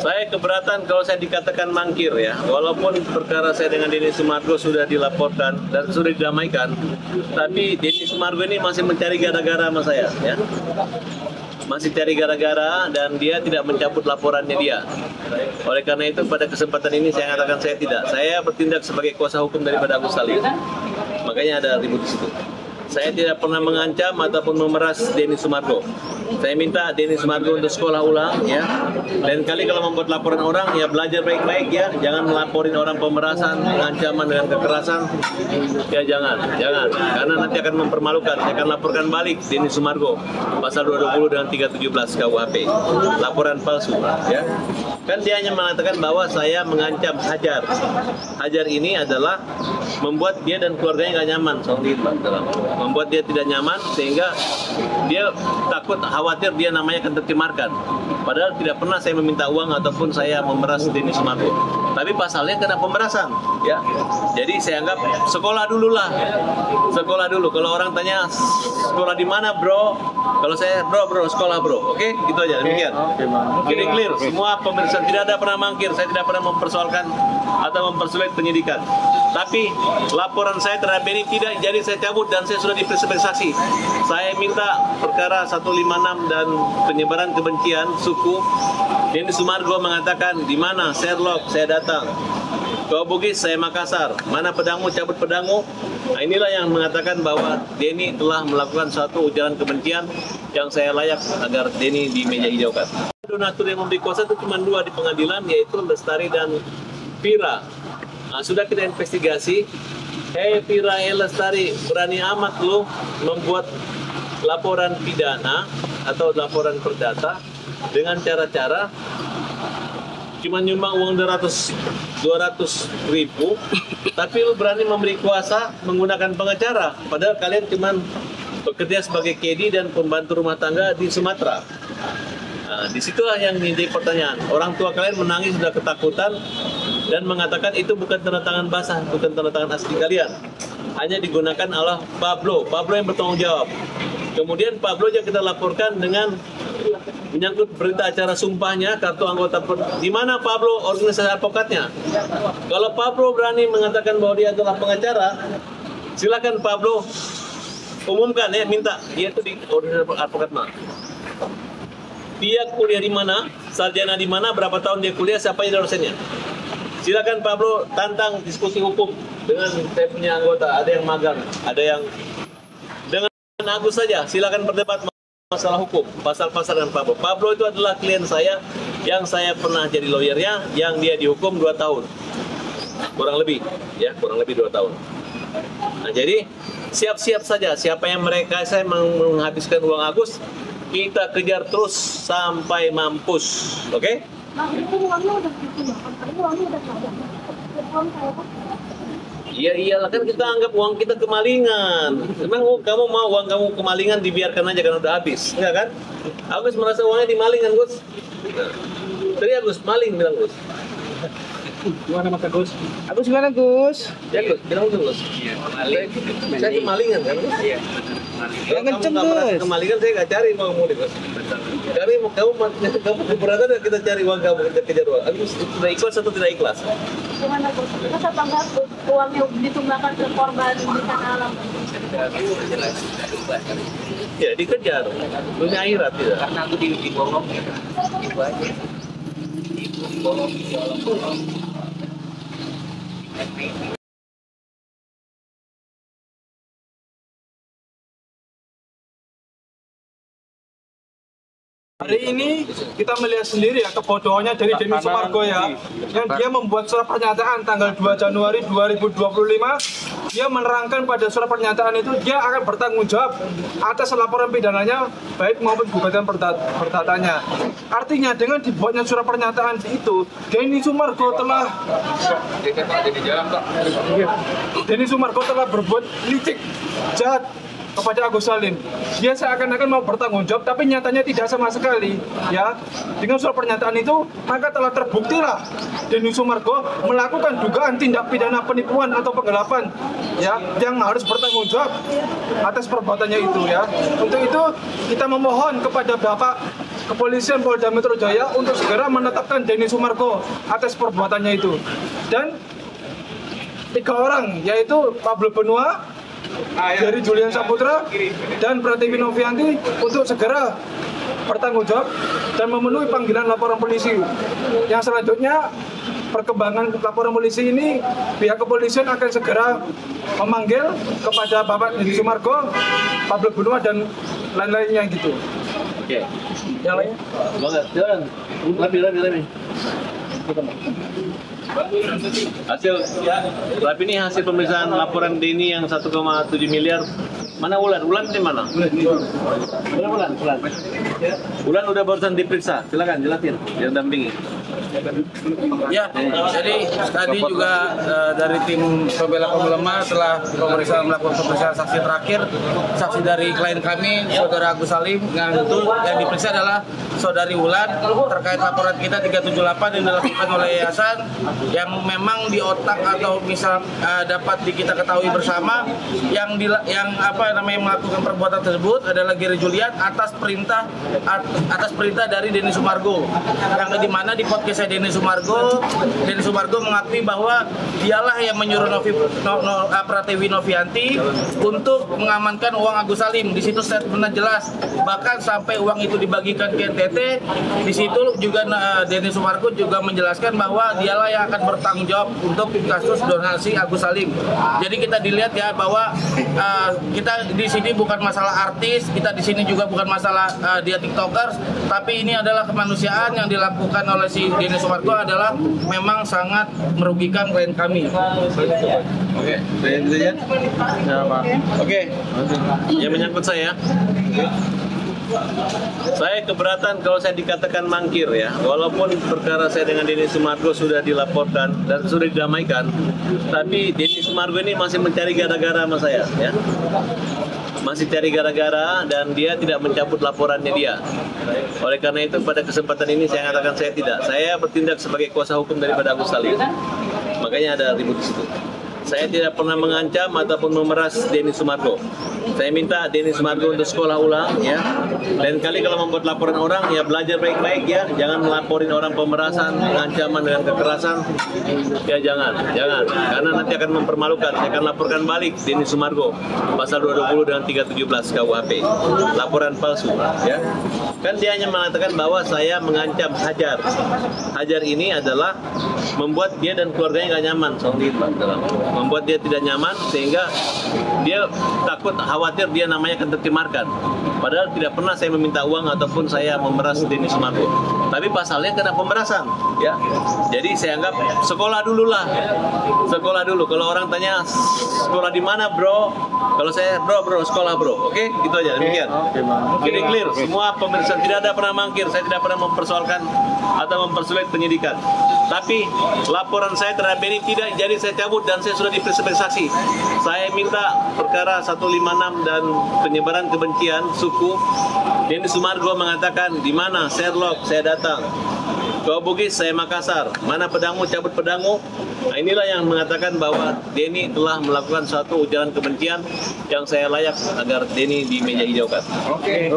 Saya keberatan kalau saya dikatakan mangkir ya. Walaupun perkara saya dengan Denny Sumargo sudah dilaporkan dan sudah didamaikan, tapi Denny Sumargo ini masih mencari gara-gara sama saya ya. Masih cari gara-gara dan dia tidak mencabut laporannya dia. Oleh karena itu pada kesempatan ini saya katakan saya tidak. Saya bertindak sebagai kuasa hukum daripada Agus Salim. Makanya ada ribut di situ. Saya tidak pernah mengancam ataupun memeras Denny Sumargo. Saya minta Denny Sumargo untuk sekolah ulang ya. Lain kali kalau membuat laporan orang ya belajar baik-baik ya. Jangan melaporin orang pemerasan, ancaman dengan kekerasan. Ya jangan. Karena nanti akan mempermalukan. Saya akan laporkan balik Denny Sumargo pasal 220 dengan 317 KUHP. Laporan palsu ya. Kan dia hanya mengatakan bahwa saya mengancam Hajar. Hajar ini adalah membuat dia dan keluarganya nggak nyaman membuat dia tidak nyaman sehingga dia takut khawatir dia namanya akan tercemarkan. Padahal tidak pernah saya meminta uang ataupun saya memeras Denny Sumargo. Tapi pasalnya kena pemerasan ya. Jadi saya anggap sekolah dulu lah. Sekolah dulu. Kalau orang tanya sekolah di mana bro? Kalau saya bro sekolah bro. Oke, gitu aja demikian. Jadi clear. Semua pemirsa tidak ada pernah mangkir. Saya tidak pernah mempersoalkan atau mempersulit penyidikan. Tapi laporan saya terhadap Denny tidak jadi saya cabut dan saya sudah diperiksa. Saya minta perkara 156 dan penyebaran kebencian suku. Denny Sumargo mengatakan di mana Sherlock saya datang. Kau Bugis saya Makassar. Mana pedangmu cabut pedangmu. Nah, inilah yang mengatakan bahwa Denny telah melakukan suatu ujaran kebencian yang saya layak agar Denny di meja hijaukan. Donatur yang memberi kuasa itu cuma 2 di pengadilan yaitu Lestari dan Vira. Nah, sudah kita investigasi. Hei Vira Lestari, berani amat lu membuat laporan pidana atau laporan perdata dengan cara-cara cuma nyumbang uang 200 ribu, tapi lu berani memberi kuasa menggunakan pengacara, padahal kalian cuma bekerja sebagai kedi dan pembantu rumah tangga di Sumatera. Nah, disitulah yang menjadi pertanyaan. Orang tua kalian menangis sudah ketakutan dan mengatakan itu bukan tanda tangan basah, bukan tanda tangan asli kalian. Hanya digunakan oleh Pablo yang bertanggung jawab. Kemudian Pablo yang kita laporkan dengan menyangkut berita acara sumpahnya, kartu anggota di mana Pablo organisasi advokatnya. Kalau Pablo berani mengatakan bahwa dia adalah pengacara, silakan Pablo umumkan ya, minta dia itu di organisasi advokat mana. Dia kuliah di mana, sarjana di mana, berapa tahun dia kuliah, siapa yang dosennya. Silakan Pablo tantang diskusi hukum dengan saya punya anggota, ada yang magang, ada yang dengan Agus saja, silakan berdebat masalah hukum, pasal-pasal dengan Pablo. Pablo itu adalah klien saya yang saya pernah jadi lawyernya, yang dia dihukum 2 tahun. Kurang lebih 2 tahun. Nah, jadi siap-siap saja siapa yang saya menghabiskan uang Agus, kita kejar terus sampai mampus, oke? Nah, itu uangnya udah Iya iyalah, kan kita anggap uang kita kemalingan. Memang kamu mau uang kamu kemalingan dibiarkan aja kan udah habis, enggak kan? Agus merasa uangnya dimalingan, Gus. Tadi Agus maling bilang Gus. Gimana Mas Agus? Agus gimana Gus? Ya Gus, bilang dulu Gus. Iya, maling. Saya kemalingan kan Gus? Iya. Kalau kamu nggak merasa kemalingan, saya nggak cari uangmu deh Gus. Kamu keberatan dan kita cari uang kamu, kita kejar uang. Agus sudah ikhlas atau tidak ikhlas? Gimana Gus? Masa bangga uangnya ditumbangkan ke korban di tanah alam? Ya dikejar, dunia akhirat tidak. Karena aku dibolong ya, itu aja. Dibolong. Hari ini kita melihat sendiri ya kebodohannya dari Denny Sumargo ya, yang dia membuat surat pernyataan tanggal 2 Januari 2025. Dia menerangkan pada surat pernyataan itu dia akan bertanggung jawab atas laporan pidananya baik maupun gugatan perdatanya. Artinya dengan dibuatnya surat pernyataan itu, Denny Sumargo telah berbuat licik, jahat kepada Agus Salim. Dia seakan-akan mau bertanggung jawab, tapi nyatanya tidak sama sekali. Ya, dengan surat pernyataan itu maka telah terbuktilah Denny Sumargo melakukan dugaan tindak pidana penipuan atau penggelapan, ya, yang harus bertanggung jawab atas perbuatannya itu. Ya, untuk itu kita memohon kepada Bapak kepolisian Polda Metro Jaya untuk segera menetapkan Denny Sumargo atas perbuatannya itu. Dan 3 orang, yaitu Pablo Benua, dari Julian Saputra, dan Pratiwi Novianti untuk segera bertanggung jawab dan memenuhi panggilan laporan polisi. Yang selanjutnya, perkembangan laporan polisi ini, pihak kepolisian akan segera memanggil kepada Bapak Denny Sumargo, Pablo Benua, dan lain-lainnya gitu. Oke. Yang lainnya? Banget, jalan. Lebih. Hasil ya, tapi ini hasil pemeriksaan laporan Denny yang 1,7 miliar. Mana Ulan? Ulan di mana? Ulan. Ulan udah barusan diperiksa. Silakan jelasin, biar dampingi. Ya, jadi tadi juga dari tim pembela kaum ulama telah melakukan pemeriksaan saksi terakhir, saksi dari klien kami, Saudara Agus Salim. Yang itu yang diperiksa adalah Saudari Wulan terkait laporan kita 378 yang dilakukan oleh yayasan yang memang di otak atau misal dapat kita ketahui bersama yang melakukan perbuatan tersebut adalah Gary Julian atas perintah dari Denny Sumargo, yang dimana di podcast Denny Sumargo mengakui bahwa dialah yang menyuruh Pratiwi Novianti untuk mengamankan uang Agus Salim. Di situ statementnya jelas, bahkan sampai uang itu dibagikan ke NTT. Di situ juga Denny Sumargo juga menjelaskan bahwa dialah yang akan bertanggung jawab untuk kasus donasi Agus Salim. Jadi kita dilihat ya bahwa kita di sini bukan masalah artis, kita di sini juga bukan masalah dia tiktokers, tapi ini adalah kemanusiaan yang dilakukan oleh si Denny Sumargo adalah memang sangat merugikan klien kami. Oke, Oke, yang menyangkut saya keberatan kalau saya dikatakan mangkir ya. Walaupun perkara saya dengan Denny Sumargo sudah dilaporkan dan sudah didamaikan, tapi Denny Sumargo ini masih mencari gara-gara sama saya ya. Masih cari gara-gara dan dia tidak mencabut laporannya dia. Oleh karena itu pada kesempatan ini saya katakan saya tidak. Saya bertindak sebagai kuasa hukum daripada Agus Salim. Makanya ada ribut di situ. Saya tidak pernah mengancam ataupun memeras Denny Sumargo. Saya minta Denny Sumargo untuk sekolah ulang ya. Lain kali kalau membuat laporan orang ya belajar baik-baik ya. Jangan melaporin orang pemerasan, ancaman dengan kekerasan. Ya jangan. Karena nanti akan mempermalukan. Saya akan laporkan balik Denny Sumargo pasal 220 dengan 317 KUHP. Laporan palsu ya. Kan dia hanya mengatakan bahwa saya mengancam Hajar. Hajar ini adalah membuat dia dan keluarganya nggak nyaman. Membuat dia tidak nyaman sehingga dia takut, khawatir dia namanya akan tercemarkan. Padahal tidak pernah saya meminta uang ataupun saya memeras Denny Sumargo. Tapi pasalnya kena pemerasan, ya. Jadi saya anggap sekolah dulu lah, sekolah dulu. Kalau orang tanya sekolah di mana bro, kalau saya bro sekolah bro, oke, gitu aja demikian. Jadi clear, semua pemeriksaan tidak ada pernah mangkir, saya tidak pernah mempersoalkan atau mempersulit penyidikan. Tapi laporan saya terhadap ini tidak, jadi saya cabut dan saya sudah diperiksa saksi. Saya minta perkara 156 dan penyebaran kebencian suku. Denny Sumargo mengatakan di mana Sherlock, saya datang. Kau Bugis, saya Makassar. Mana pedangmu, cabut pedangmu. Nah, inilah yang mengatakan bahwa Denny telah melakukan suatu ujaran kebencian yang saya layak agar Denny di meja hijaukan. Oke.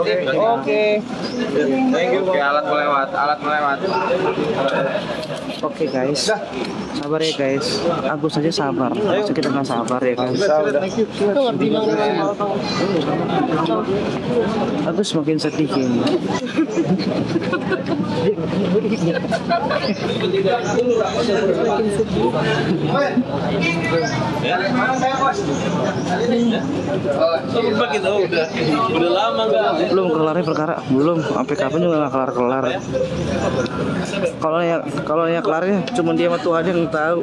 Thank you. Oke, alat melewat. Oke guys, sabar ya guys. Agus aja sabar, masa kita nggak sabar ya guys. Agus makin sedih ini. Udah lama nggak? Belum kelarnya perkara, belum. Sampai kapan juga nggak kelar. Kalau yang kelarnya cuma dia sama Tuhan yang tahu.